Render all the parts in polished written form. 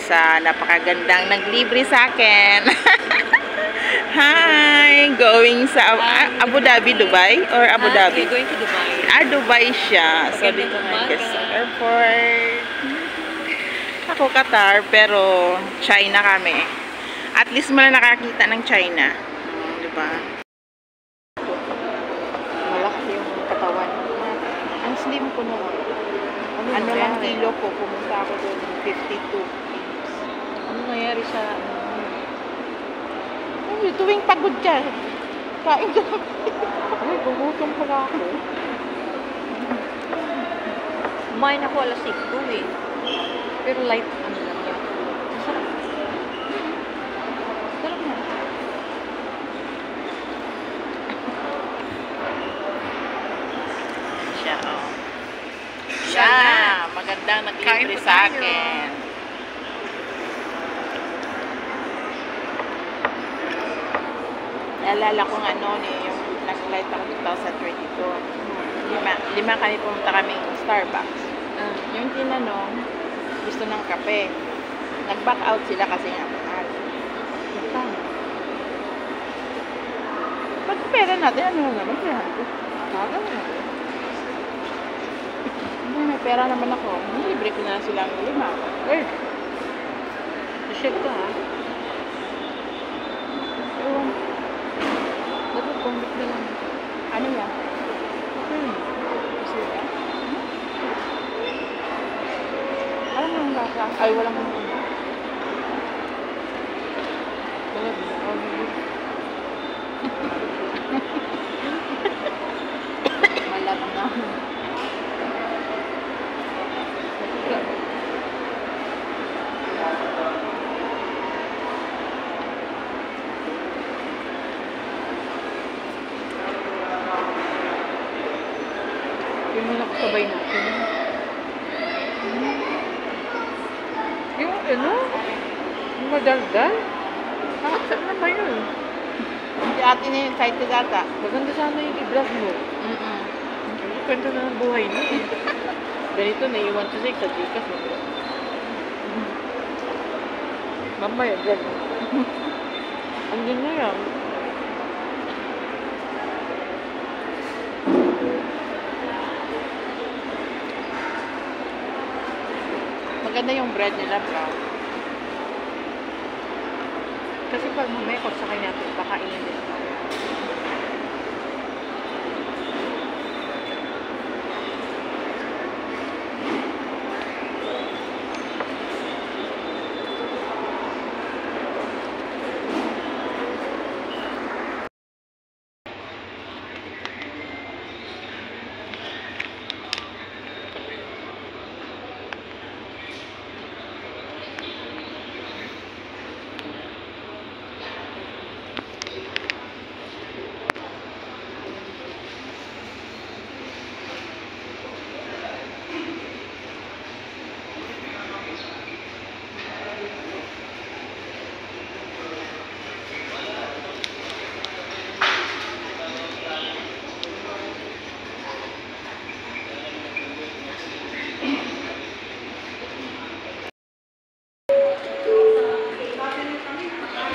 sa napakagandang naglibre sa akin. Hi! Going sa Abu Dhabi, Dubai? Or Abu Dhabi? Going to Dubai. Dubai siya. So, dito nga sa airport. Ako Qatar, pero China kami. At least mala nakakita ng China. Diba? Malaki yung katawan. Ang slim ko naman. Ano lang kilo ko? Pumunta ako doon 52. Ano nangyari sa... Tuwing pagod ka, kain ka. Ay, gugutom pala ako. Kumain ako alas 5 eh. Pero light ano lang yan. Sarap. Sarap na. Siya, oh. Siya, magandang naglibre sa akin. Naalala ko nga noon eh, yung nag-flight ako 2022. Lima kami pumunta kaming Starbucks. Yung tinanong, gusto ng kape. Nag-back out sila kasi nga mahal. Pag pera natin, ano naman? 300. Kaga na natin. Hindi, may pera naman ako. Libre ko na silang 5. Eh, Chef ka ha? ewan. Dapat convict na lang. Ano yan? Gusto yan? Alam mo yung lasa? Ay, walang ano. Malabang na. Yung mga kasabay natin. Yung ano? Yung madaldal? Nakakasap na ba yun? Si ate na yung excited ata. Maganda sana yung i-vlog mo. Kwento na ng buhay niya eh. Ganito, naiwan siya sa Gcash mo. Mamaya, vlog mo. Andun na yan. Maganda yung bread nila, bro. Kasi pag mamaya, pag sakay natin, baka init.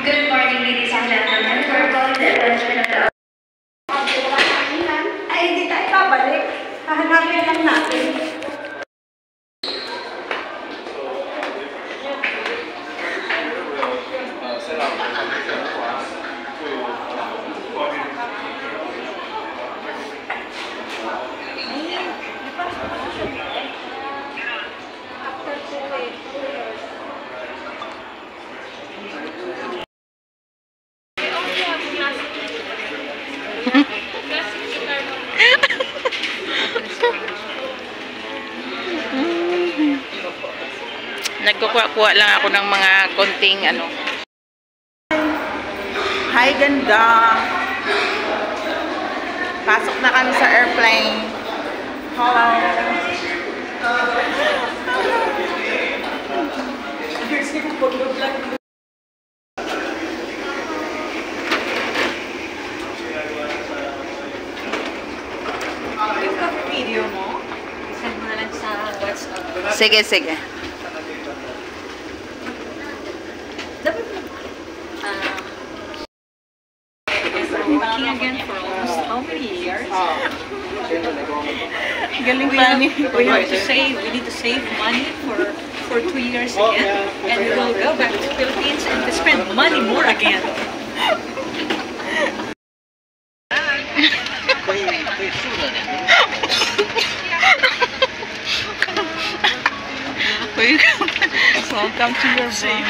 Good morning, ladies and gentlemen. We're calling the attention of the... Ay, hindi tayo babalik. Hahanapin lang natin. Nagkukuha lang ako ng mga konting ano. Hi, ganda. Pasok na kami sa airplane. Hello. Yung cover video mo, send mo na lang sa WhatsApp. Sige, sige. again for almost how many years? Galing We pa ni. need to save money for 2 years again, and we will go back to Philippines and to spend money more again. Welcome to your vlog.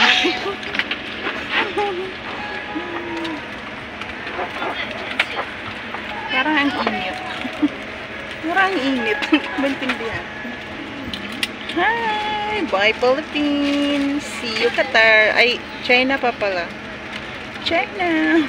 Parang ang init. Parang ang init. Maintindihan. Hi! Bye Philippines! See you Qatar! Ay, China pa pala. China!